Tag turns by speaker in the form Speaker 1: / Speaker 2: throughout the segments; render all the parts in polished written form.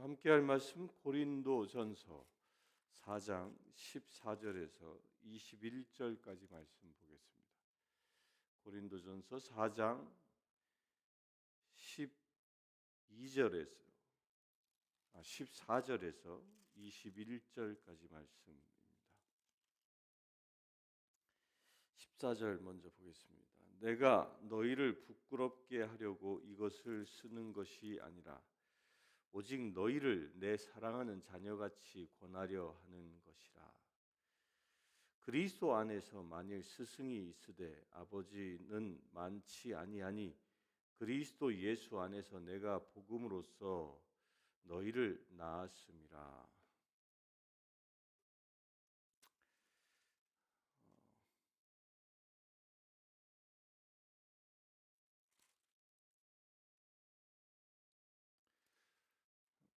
Speaker 1: 함께할 말씀 고린도전서 4장 14절에서 21절까지 말씀 보겠습니다. 고린도전서 4장 12절에서 14절에서 21절까지 말씀입니다. 14절 먼저 보겠습니다. 내가 너희를 부끄럽게 하려고 이것을 쓰는 것이 아니라 오직 너희를 내 사랑하는 자녀같이 권하려 하는 것이라. 그리스도 안에서 만일 스승이 있으되 아버지는 많지 아니하니 그리스도 예수 안에서 내가 복음으로써 너희를 낳았음이라.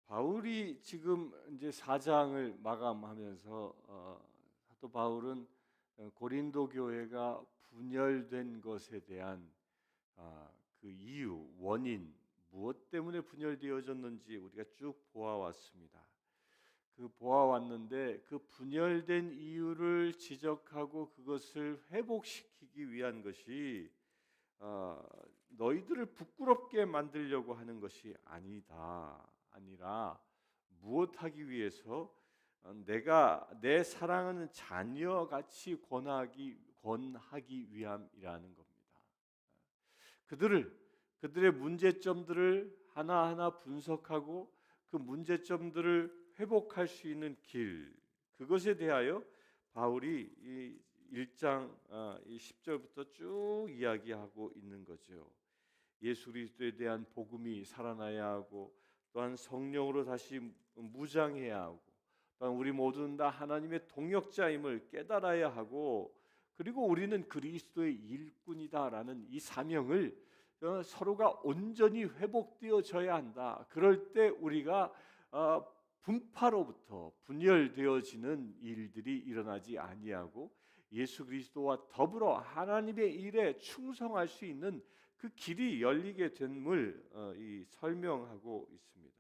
Speaker 1: 바울이 지금 이제 4장을 마감하면서 사도 바울은 고린도 교회가 분열된 것에 대한 그 이유, 원인, 무엇 때문에 분열되어졌는지 우리가 쭉 보아왔습니다. 그 보아왔는데 그 분열된 이유를 지적하고 그것을 회복시키기 위한 것이 너희들을 부끄럽게 만들려고 하는 것이 아니라 무엇하기 위해서 내가 내 사랑하는 자녀같이 권하기 위함이라는 겁니다. 그들의 문제점들을 하나하나 분석하고 그 문제점들을 회복할 수 있는 길, 그것에 대하여 바울이 이 1장 10절부터 쭉 이야기하고 있는 거죠. 예수 그리스도에 대한 복음이 살아나야 하고 또한 성령으로 다시 무장해야 하고 또한 우리 모두는 다 하나님의 동역자임을 깨달아야 하고 그리고 우리는 그리스도의 일꾼이다라는 이 사명을 서로가 온전히 회복되어져야 한다. 그럴 때 우리가 분파로부터 분열되어지는 일들이 일어나지 아니하고 예수 그리스도와 더불어 하나님의 일에 충성할 수 있는 그 길이 열리게 됨을 설명하고 있습니다.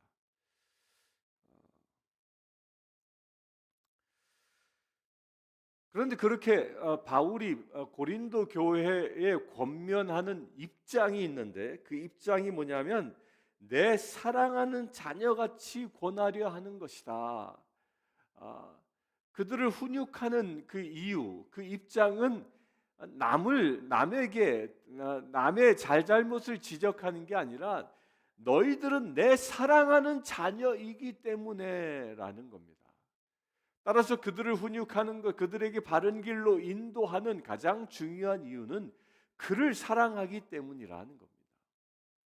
Speaker 1: 그런데 그렇게 바울이 고린도 교회에 권면하는 입장이 있는데 그 입장이 뭐냐면 내 사랑하는 자녀같이 권하려 하는 것이다. 그들을 훈육하는 그 이유, 그 입장은 남의 잘잘못을 지적하는 게 아니라 너희들은 내 사랑하는 자녀이기 때문에라는 겁니다. 따라서 그들을 훈육하는 것, 그들에게 바른 길로 인도하는 가장 중요한 이유는 그를 사랑하기 때문이라는 겁니다.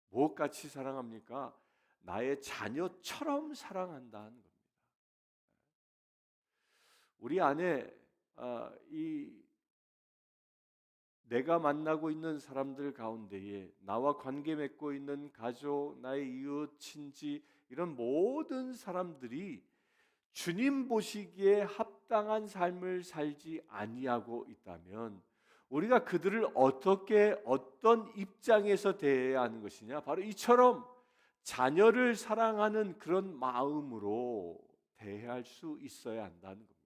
Speaker 1: 무엇같이 사랑합니까? 나의 자녀처럼 사랑한다는 겁니다. 우리 안에 내가 만나고 있는 사람들 가운데에 나와 관계 맺고 있는 가족, 나의 이웃, 친지 이런 모든 사람들이 주님 보시기에 합당한 삶을 살지 아니하고 있다면 우리가 그들을 어떤 입장에서 대해야 하는 것이냐? 바로 이처럼 자녀를 사랑하는 그런 마음으로 대할 수 있어야 한다는 겁니다.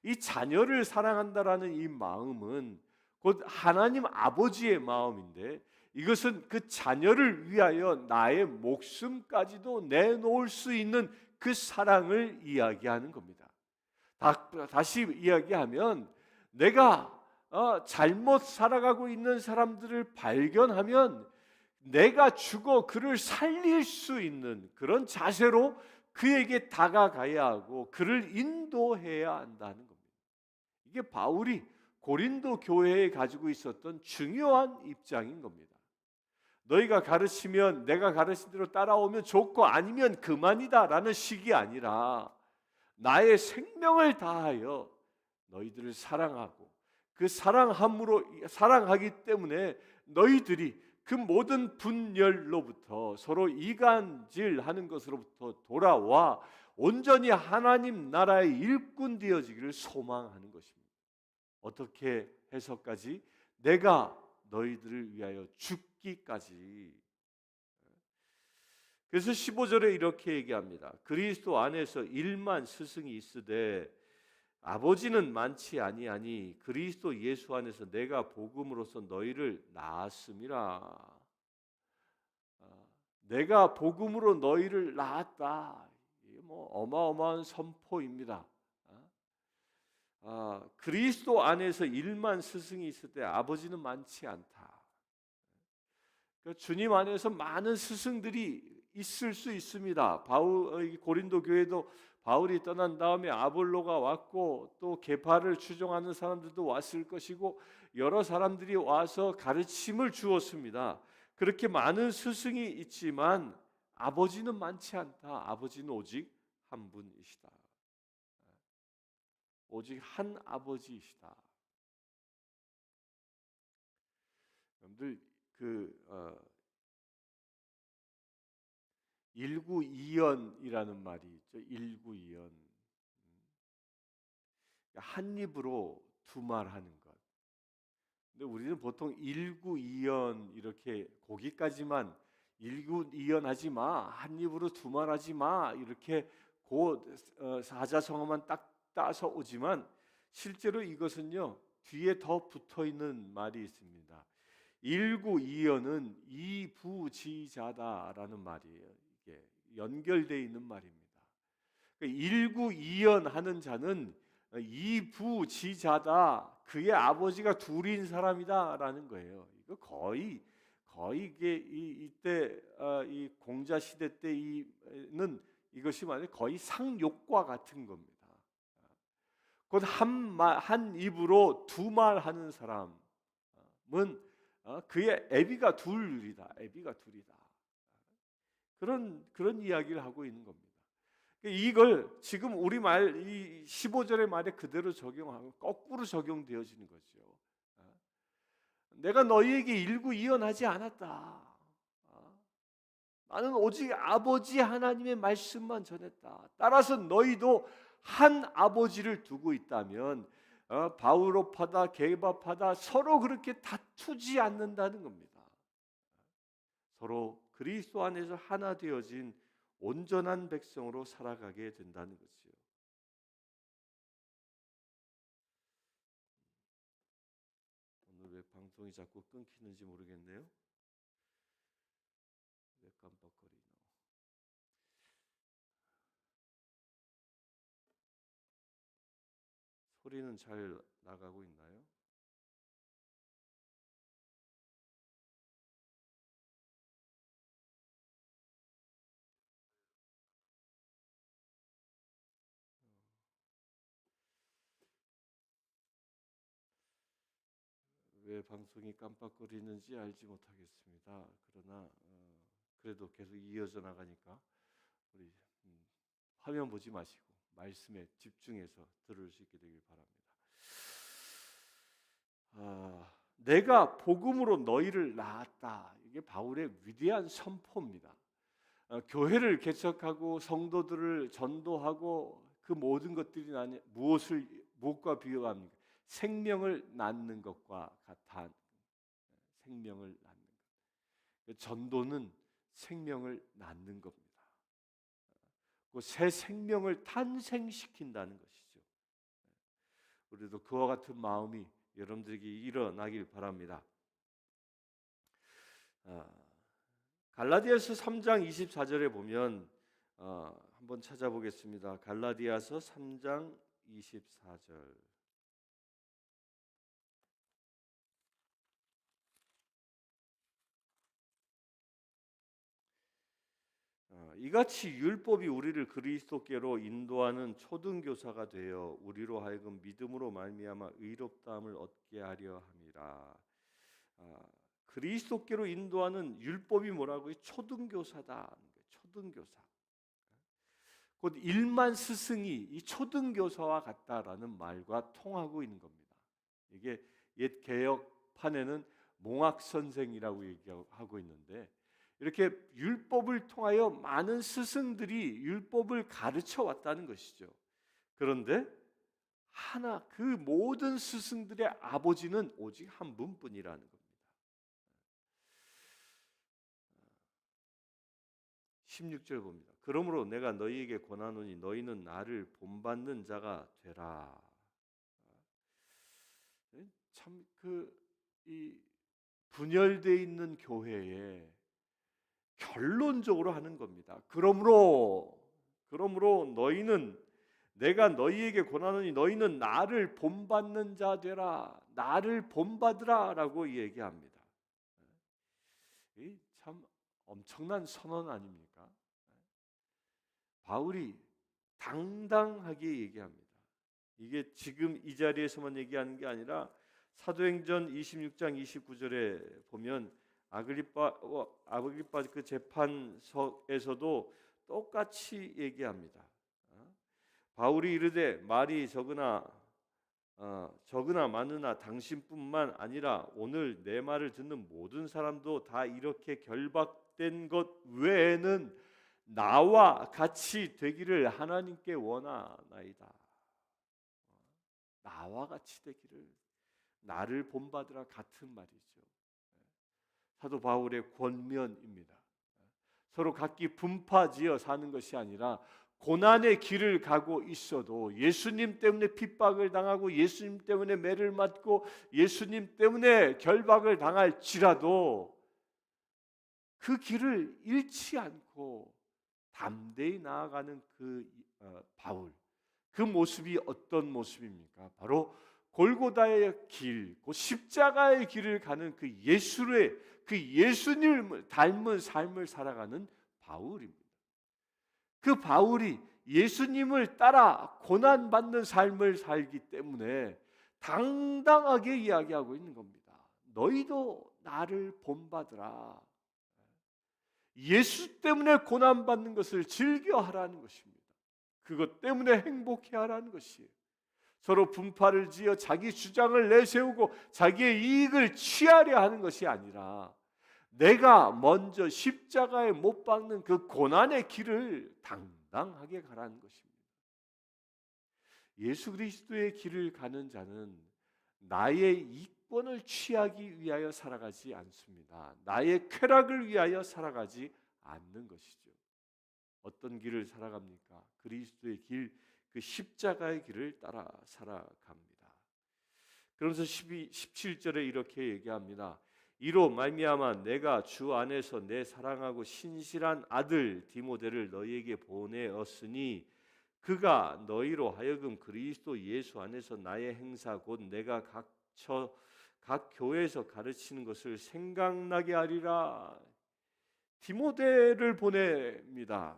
Speaker 1: 이 자녀를 사랑한다라는 이 마음은 곧 하나님 아버지의 마음인데 이것은 그 자녀를 위하여 나의 목숨까지도 내놓을 수 있는 그 사랑을 이야기하는 겁니다. 다시 이야기하면 내가 잘못 살아가고 있는 사람들을 발견하면 내가 죽어 그를 살릴 수 있는 그런 자세로 그에게 다가가야 하고 그를 인도해야 한다는 겁니다. 이게 바울이 고린도 교회에 가지고 있었던 중요한 입장인 겁니다. 너희가 가르치면 내가 가르친 대로 따라오면 좋고 아니면 그만이다라는 식이 아니라 나의 생명을 다하여 너희들을 사랑하고 그 사랑하기 때문에 너희들이 그 모든 분열로부터 서로 이간질하는 것으로부터 돌아와 온전히 하나님 나라의 일꾼 되어지기를 소망하는 것입니다. 어떻게 해서까지? 내가 너희들을 위하여 죽기까지. 그래서 15절에 이렇게 얘기합니다. 그리스도 안에서 1만 스승이 있으되 아버지는 많지 아니하니 그리스도 예수 안에서 내가 복음으로써 너희를 낳았음이라. 내가 복음으로 너희를 낳았다. 이게 뭐 어마어마한 선포입니다. 그리스도 안에서 1만 스승이 있을 때 아버지는 많지 않다. 그러니까 주님 안에서 많은 스승들이 있을 수 있습니다. 고린도 교회도 바울이 떠난 다음에 아볼로가 왔고 또 계파를 추종하는 사람들도 왔을 것이고 여러 사람들이 와서 가르침을 주었습니다. 그렇게 많은 스승이 있지만 아버지는 많지 않다. 아버지는 오직 한 분이시다. 오직 한 아버지이시다. 여러분들 일구이연이라는 말이 있죠. 일구이연. 한 입으로 두 말 하는 것. 근데 우리는 보통 일구이연 이렇게 거기까지만 일구이연 하지 마. 한 입으로 두 말 하지 마. 이렇게 사자성어만 딱 따서 오지만 실제로 이것은요. 뒤에 더 붙어 있는 말이 있습니다. 일구이연은 이부지자다라는 말이에요. 이게 연결되어 있는 말입니다. 그러니까 일구이연 하는 자는 이부지자다. 그의 아버지가 둘인 사람이다라는 거예요. 이거 거의 이게 이때 이 공자 시대 때는 이것이 말해 거의 상욕과 같은 겁니다. 곧 한 입으로 두 말 하는 사람은 그의 애비가 둘이다. 애비가 둘이다. 그런 이야기를 하고 있는 겁니다. 이걸 지금 우리 말 이 15절의 말에 그대로 적용하고 거꾸로 적용되어지는 거죠. 내가 너희에게 일구이연하지 않았다. 나는 오직 아버지 하나님의 말씀만 전했다. 따라서 너희도 한 아버지를 두고 있다면 바울업하다 개밥하다 서로 그렇게 다투지 않는다는 겁니다. 서로 그리스도 안에서 하나 되어진 온전한 백성으로 살아가게 된다는 것이요. 오늘 왜 방송이 자꾸 끊기는지 모르겠네요. 왜 깜빡거리노? 소리는 잘 나가고 있나요? 왜 방송이 깜빡거리는지 알지 못하겠습니다. 그러나 그래도 계속 이어져 나가니까 우리 화면 보지 마시고 말씀에 집중해서 들을 수 있게 되길 바랍니다. 내가 복음으로 너희를 낳았다. 이게 바울의 위대한 선포입니다. 교회를 개척하고 성도들을 전도하고 그 모든 것들이 무엇과 비교합니까? 생명을 낳는 것과 같아. 생명을 낳는 것. 전도는 생명을 낳는 겁니다. 그 새 생명을 탄생시킨다는 것이죠. 우리도 그와 같은 마음이 여러분들에게 일어나길 바랍니다. 갈라디아서 3장 24절에 보면 한번 찾아보겠습니다. 갈라디아서 3장 24절. 이같이 율법이 우리를 그리스도께로 인도하는 초등교사가 되어 우리로 하여금 믿음으로 말미암아 의롭다함을 얻게 하려 함이라. 그리스도께로 인도하는 율법이 뭐라고요? 초등교사다. 초등교사. 곧 1만 스승이 이 초등교사와 같다라는 말과 통하고 있는 겁니다. 이게 옛 개혁판에는 몽학선생이라고 얘기하고 있는데 이렇게 율법을 통하여 많은 스승들이 율법을 가르쳐 왔다는 것이죠. 그런데 그 모든 스승들의 아버지는 오직 한 분뿐이라는 겁니다. 16절 봅니다. 그러므로 내가 너희에게 권하노니 너희는 나를 본받는 자가 되라. 참 이 분열되어 있는 교회에 결론적으로 하는 겁니다. 그러므로 너희는 내가 너희에게 권하노니 너희는 나를 본받는 자 되라. 나를 본받으라라고 얘기합니다. 이 참 엄청난 선언 아닙니까? 바울이 당당하게 얘기합니다. 이게 지금 이 자리에서만 얘기하는 게 아니라 사도행전 26장 29절에 보면 아그리빠 그 재판석에서도 똑같이 얘기합니다. 바울이 이르되 말이 적으나 많으나 당신뿐만 아니라 오늘 내 말을 듣는 모든 사람도 다 이렇게 결박된 것 외에는 나와 같이 되기를 하나님께 원하나이다. 나와 같이 되기를, 나를 본받으라 같은 말이죠. 사도 바울의 권면입니다. 서로 각기 분파지어 사는 것이 아니라 고난의 길을 가고 있어도 예수님 때문에 핍박을 당하고 예수님 때문에 매를 맞고 예수님 때문에 결박을 당할지라도 그 길을 잃지 않고 담대히 나아가는 바울, 그 모습이 어떤 모습입니까? 바로 골고다의 길, 그 십자가의 길을 가는 그 예수님을 닮은 삶을 살아가는 바울입니다. 그 바울이 예수님을 따라 고난받는 삶을 살기 때문에 당당하게 이야기하고 있는 겁니다. 너희도 나를 본받으라. 예수 때문에 고난받는 것을 즐겨하라는 것입니다. 그것 때문에 행복해하라는 것이에요. 서로 분파를 지어 자기 주장을 내세우고 자기의 이익을 취하려 하는 것이 아니라 내가 먼저 십자가에 못 박는 그 고난의 길을 당당하게 가라는 것입니다. 예수 그리스도의 길을 가는 자는 나의 이권을 취하기 위하여 살아가지 않습니다. 나의 쾌락을 위하여 살아가지 않는 것이죠. 어떤 길을 살아갑니까? 그리스도의 길, 그 십자가의 길을 따라 살아갑니다. 그러면서 17절에 이렇게 얘기합니다. 이로 말미암아 내가 주 안에서 내 사랑하고 신실한 아들 디모데를 너희에게 보내었으니 그가 너희로 하여금 그리스도 예수 안에서 나의 행사 곧 내가 각 교회에서 가르치는 것을 생각나게 하리라. 디모데를 보냅니다.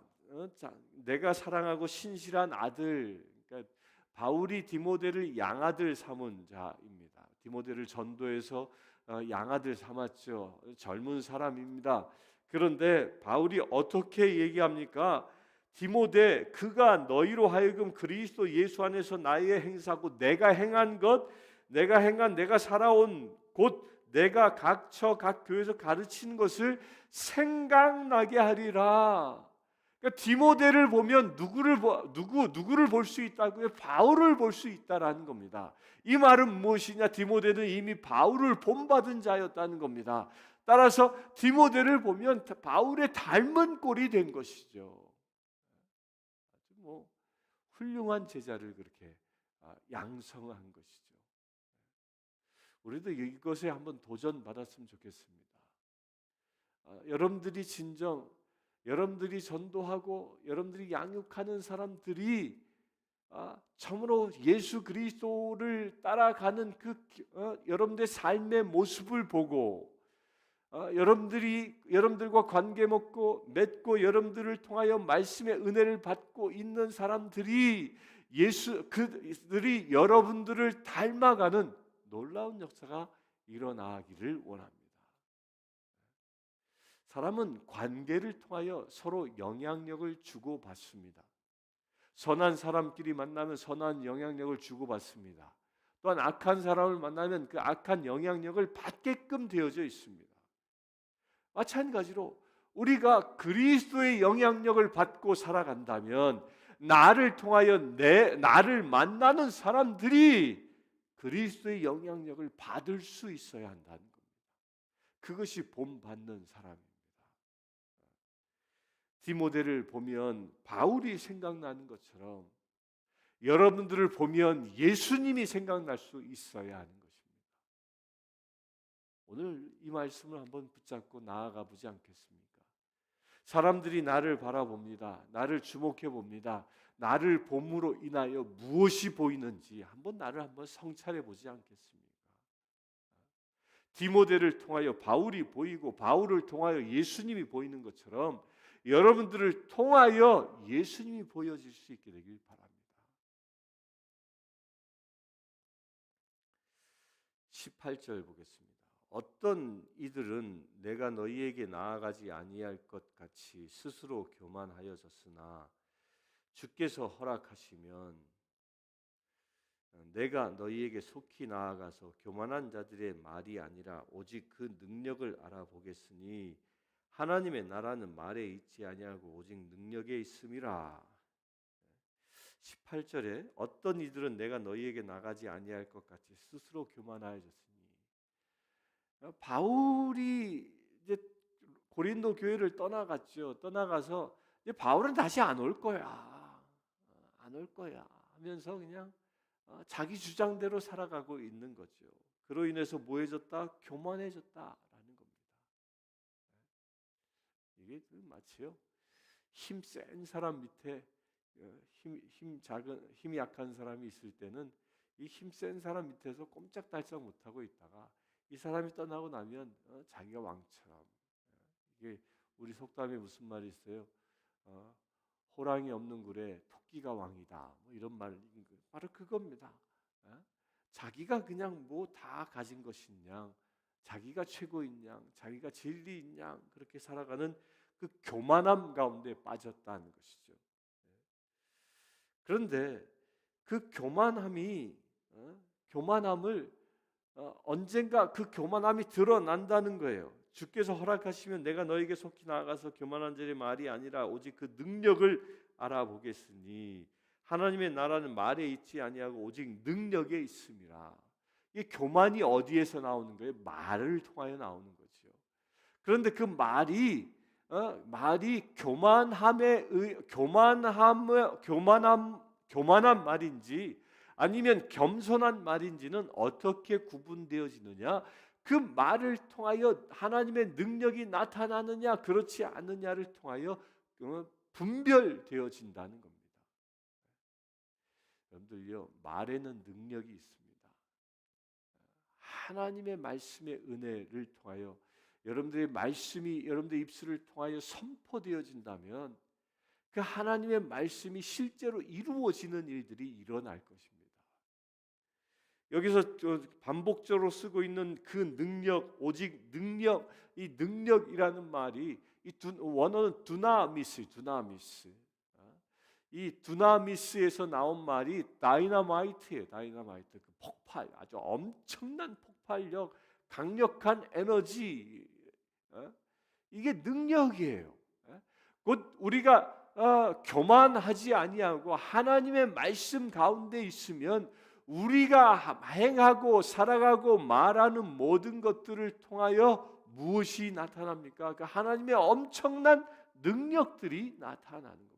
Speaker 1: 내가 사랑하고 신실한 아들, 그러니까 바울이 디모데를 양아들 삼은 자입니다. 디모데를 전도해서 양아들 삼았죠. 젊은 사람입니다. 그런데 바울이 어떻게 얘기합니까? 디모데, 그가 너희로 하여금 그리스도 예수 안에서 나의 행사고 내가 행한 것, 내가 살아온 곧 내가 각 교회에서 가르치는 것을 생각나게 하리라. 그러니까 디모데를 보면 누구를 볼 수 있다고요? 바울을 볼 수 있다라는 겁니다. 이 말은 무엇이냐? 디모데는 이미 바울을 본받은 자였다는 겁니다. 따라서 디모데를 보면 바울의 닮은 꼴이 된 것이죠. 아주 훌륭한 제자를 그렇게 양성한 것이죠. 우리도 이것에 한번 도전받았으면 좋겠습니다. 여러분들이 전도하고 여러분들이 양육하는 사람들이 참으로 예수 그리스도를 따라가는 여러분들의 삶의 모습을 보고 여러분들과 관계 맺고 여러분들을 통하여 말씀의 은혜를 받고 있는 사람들이 그들이 여러분들을 닮아가는 놀라운 역사가 일어나기를 원합니다. 사람은 관계를 통하여 서로 영향력을 주고받습니다. 선한 사람끼리 만나면 선한 영향력을 주고받습니다. 또한 악한 사람을 만나면 그 악한 영향력을 받게끔 되어져 있습니다. 마찬가지로 우리가 그리스도의 영향력을 받고 살아간다면 나를 통하여 나를 만나는 사람들이 그리스도의 영향력을 받을 수 있어야 한다는 겁니다. 그것이 본받는 사람입니다. 디모데를 보면 바울이 생각나는 것처럼 여러분들을 보면 예수님이 생각날 수 있어야 하는 것입니다. 오늘 이 말씀을 한번 붙잡고 나아가 보지 않겠습니까? 사람들이 나를 바라봅니다. 나를 주목해 봅니다. 나를 봄으로 인하여 무엇이 보이는지 나를 한번 성찰해 보지 않겠습니까? 디모데를 통하여 바울이 보이고 바울을 통하여 예수님이 보이는 것처럼 여러분들을 통하여 예수님이 보여질 수 있게 되길 바랍니다. 18절 보겠습니다. 어떤 이들은 내가 너희에게 나아가지 아니할 것 같이 스스로 교만하여졌으나 주께서 허락하시면 내가 너희에게 속히 나아가서 교만한 자들의 말이 아니라 오직 그 능력을 알아보겠으니 하나님의 나라는 말에 있지 아니하고 오직 능력에 있음이라. 18절에 어떤 이들은 내가 너희에게 나가지 아니할 것 같이 스스로 교만하여졌으니, 바울이 이제 고린도 교회를 떠나갔죠. 떠나가서 이제 바울은 다시 안 올 거야, 안 올 거야 하면서 그냥 자기 주장대로 살아가고 있는 거죠. 그로 인해서 뭐해졌다? 교만해졌다라는 겁니다. 이게 마치요 힘센 사람 밑에 힘이 약한 사람이 있을 때는 이 힘센 사람 밑에서 꼼짝달싹 못하고 있다가 이 사람이 떠나고 나면 자기가 왕처럼. 이게 우리 속담에 무슨 말이 있어요? 호랑이 없는 굴에 토끼가 왕이다. 뭐 이런 말, 바로 그겁니다. 자기가 그냥 뭐 다 가진 것인 양, 자기가 최고인 양, 자기가 진리인 양 그렇게 살아가는 그 교만함 가운데 빠졌다는 것이죠. 그런데 그 교만함을 언젠가 그 교만함이 드러난다는 거예요. 주께서 허락하시면 내가 너에게 속히 나아가서 교만한 자의 말이 아니라 오직 그 능력을 알아보겠으니 하나님의 나라는 말에 있지 아니하고 오직 능력에 있음이라. 이 교만이 어디에서 나오는 거예요? 말을 통하여 나오는 거죠. 그런데 그 말이 교만한 말인지 아니면 겸손한 말인지는 어떻게 구분되어지느냐? 그 말을 통하여 하나님의 능력이 나타나느냐 그렇지 않느냐를 통하여 분별되어진다는 겁니다. 여러분들요, 말에는 능력이 있습니다. 하나님의 말씀의 은혜를 통하여 여러분들의 말씀이 여러분들의 입술을 통하여 선포되어진다면 그 하나님의 말씀이 실제로 이루어지는 일들이 일어날 것입니다. 여기서 반복적으로 쓰고 있는 그 능력, 오직 능력, 이 능력이라는 말이 이 원어는 두나미스. 이 두나미스에서 나온 말이 다이너마이트예요. 다이너마이트, 그 폭발, 아주 엄청난 폭발력, 강력한 에너지. 이게 능력이에요. 곧 우리가 교만하지 아니하고 하나님의 말씀 가운데 있으면 우리가 행하고 살아가고 말하는 모든 것들을 통하여 무엇이 나타납니까? 그 하나님의 엄청난 능력들이 나타나는 겁니다.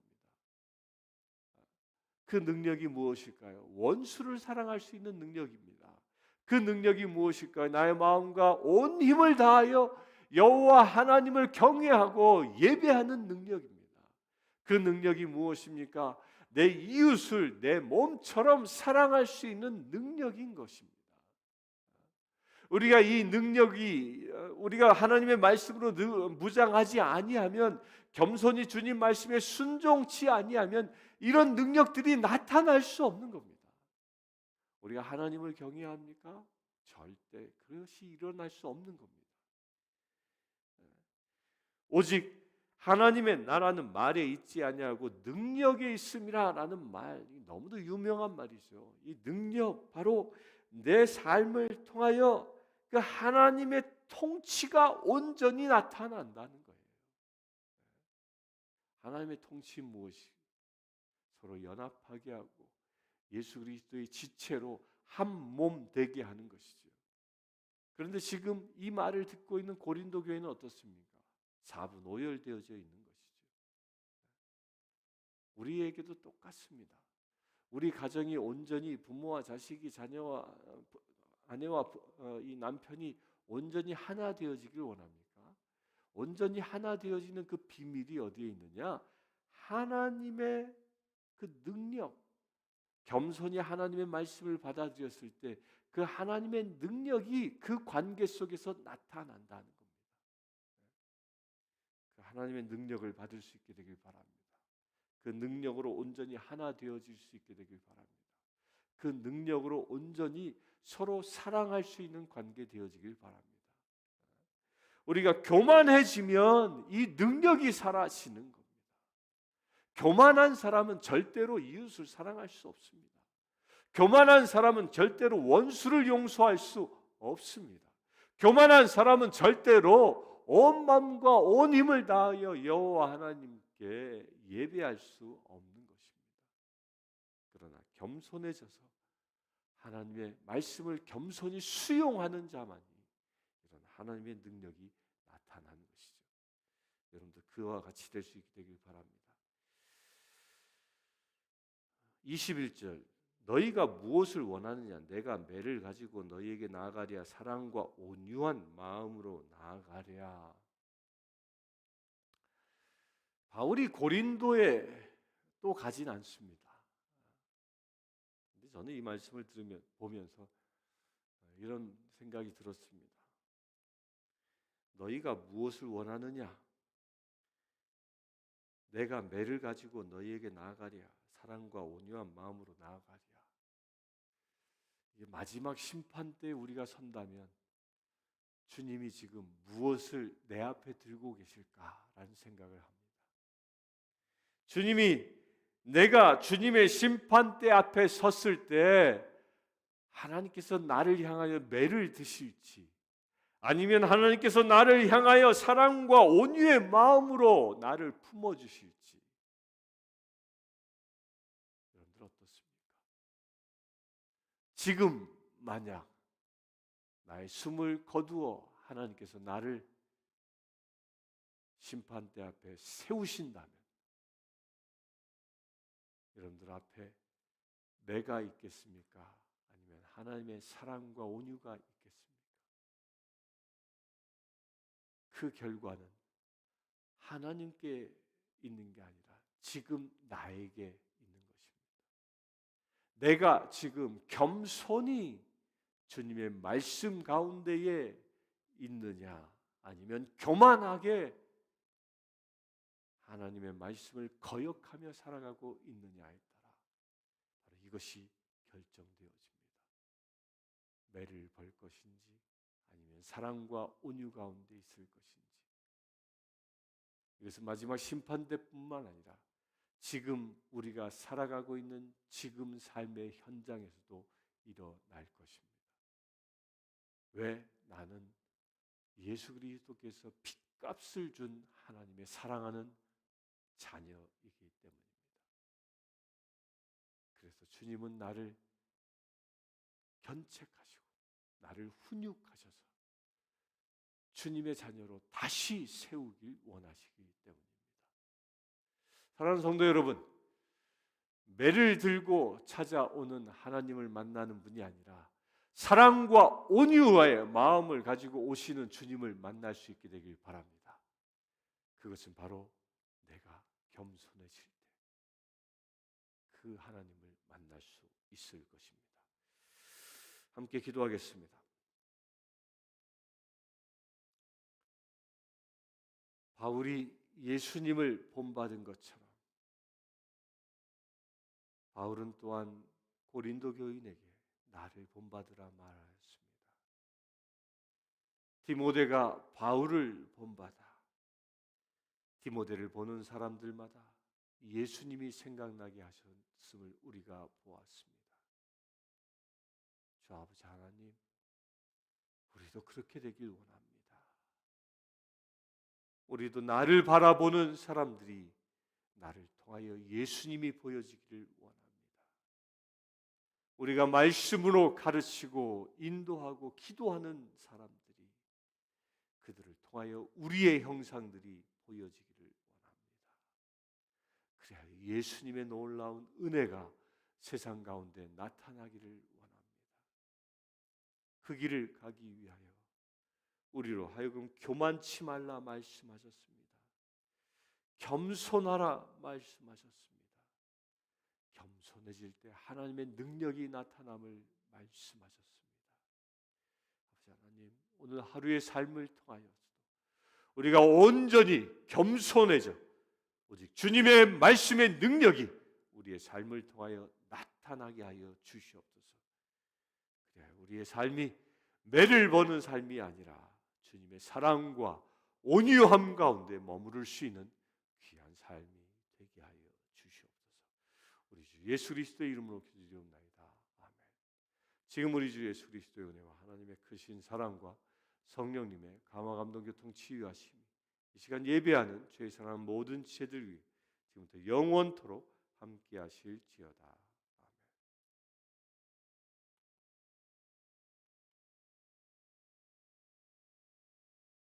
Speaker 1: 그 능력이 무엇일까요? 원수를 사랑할 수 있는 능력입니다. 그 능력이 무엇일까요? 나의 마음과 온 힘을 다하여 여호와 하나님을 경외하고 예배하는 능력입니다. 그 능력이 무엇입니까? 내 이웃을 내 몸처럼 사랑할 수 있는 능력인 것입니다. 우리가 이 능력이 우리가 하나님의 말씀으로 무장하지 아니하면, 겸손히 주님 말씀에 순종치 아니하면 이런 능력들이 나타날 수 없는 겁니다. 우리가 하나님을 경외합니까? 절대 그것이 일어날 수 없는 겁니다. 오직 하나님의 나라는 말에 있지 아니하고 능력에 있음이라라는 말이 너무도 유명한 말이죠. 이 능력, 바로 내 삶을 통하여 그 하나님의 통치가 온전히 나타난다는 거예요. 하나님의 통치 무엇이? 서로 연합하게 하고 예수 그리스도의 지체로 한 몸 되게 하는 것이죠. 그런데 지금 이 말을 듣고 있는 고린도 교회는 어떻습니까? 4분오열되어져 있는 것이죠. 우리에게도 똑같습니다. 우리 가정이 온전히 부모와 자식이 자녀와 아내와 이 남편이 온전히 하나 되어지길 원합니까? 온전히 하나 되어지는 그 비밀이 어디에 있느냐? 하나님의 그 능력, 겸손히 하나님의 말씀을 받아들였을 때 그 하나님의 능력이 그 관계 속에서 나타난다는 겁니다. 그 하나님의 능력을 받을 수 있게 되길 바랍니다. 그 능력으로 온전히 하나 되어질 수 있게 되길 바랍니다. 그 능력으로 온전히 서로 사랑할 수 있는 관계 되어지길 바랍니다. 우리가 교만해지면 이 능력이 사라지는 겁니다. 교만한 사람은 절대로 이웃을 사랑할 수 없습니다. 교만한 사람은 절대로 원수를 용서할 수 없습니다. 교만한 사람은 절대로 온 마음과 온 힘을 다하여 여호와 하나님께 예배할 수 없는 것입니다. 그러나 겸손해져서 하나님의 말씀을 겸손히 수용하는 자만이 이런 하나님의 능력이 나타나는 것이죠. 여러분들 그와 같이 될 수 있게 되길 바랍니다. 21절 너희가 무엇을 원하느냐 내가 매를 가지고 너희에게 나아가랴 사랑과 온유한 마음으로 나아가랴. 바울이 고린도에 또 가진 않습니다. 근데 저는 이 말씀을 보면서 이런 생각이 들었습니다. 너희가 무엇을 원하느냐 내가 매를 가지고 너희에게 나아가랴 사랑과 온유한 마음으로 나아가랴. 마지막 심판 때 우리가 선다면 주님이 지금 무엇을 내 앞에 들고 계실까라는 생각을 합니다. 주님이 내가 주님의 심판대 앞에 섰을 때 하나님께서 나를 향하여 매를 드실지 아니면 하나님께서 나를 향하여 사랑과 온유의 마음으로 나를 품어주실지 여러분들 어떻습니까? 지금 만약 나의 숨을 거두어 하나님께서 나를 심판대 앞에 세우신다면 여러분들 앞에 내가 있겠습니까? 아니면 하나님의 사랑과 온유가 있겠습니까? 그 결과는 하나님께 있는 게 아니라 지금 나에게 있는 것입니다. 내가 지금 겸손히 주님의 말씀 가운데에 있느냐 아니면 교만하게 하나님의 말씀을 거역하며 살아가고 있느냐에 따라 바로 이것이 결정되어집니다. 매를 벌 것인지 아니면 사랑과 온유 가운데 있을 것인지. 이것은 마지막 심판대뿐만 아니라 지금 우리가 살아가고 있는 지금 삶의 현장에서도 일어날 것입니다. 왜? 나는 예수 그리스도께서 핏값을 준 하나님의 사랑하는 자녀이기 때문입니다. 그래서 주님은 나를 견책하시고 나를 훈육하셔서 주님의 자녀로 다시 세우길 원하시기 때문입니다. 사랑하는 성도 여러분, 매를 들고 찾아오는 하나님을 만나는 분이 아니라 사랑과 온유의 마음을 가지고 오시는 주님을 만날 수 있게 되길 바랍니다. 그것은 바로 내가 겸손해질 때 그 하나님을 만날 수 있을 것입니다. 함께 기도하겠습니다. 바울이 예수님을 본받은 것처럼 바울은 또한 고린도 교인에게 나를 본받으라 말하였습니다. 디모데가 바울을 본받아 디모데를 보는 사람들마다 예수님이 생각나게 하셨음을 우리가 보았습니다. 주 아버지 하나님, 우리도 그렇게 되길 원합니다. 우리도 나를 바라보는 사람들이 나를 통하여 예수님이 보여지기를 원합니다. 우리가 말씀으로 가르치고 인도하고 기도하는 사람들이 그들을 통하여 우리의 형상들이 보여지기를 원합니다. 그래야 예수님의 놀라운 은혜가 세상 가운데 나타나기를 원합니다. 그 길을 가기 위하여 우리로 하여금 교만치 말라 말씀하셨습니다. 겸손하라 말씀하셨습니다. 겸손해질 때 하나님의 능력이 나타남을 말씀하셨습니다. 아버지 하나님, 오늘 하루의 삶을 통하여서도 우리가 온전히 겸손해져 오직 주님의 말씀의 능력이 우리의 삶을 통하여 나타나게 하여 주시옵소서. 그래, 우리의 삶이 매를 버는 삶이 아니라 주님의 사랑과 온유함 가운데 머무를 수 있는 귀한 삶이 되게 하여 주시옵소서. 우리 주 예수 그리스도의 이름으로 기도드리옵나이다. 아멘. 지금 우리 주 예수 그리스도의 은혜와 하나님의 크신 사랑과 성령님의 감화 감동 교통 치유하심이 이 시간 예배하는 죄 사랑 모든 지체들 위해 지금부터 영원토록 함께 하실지어다.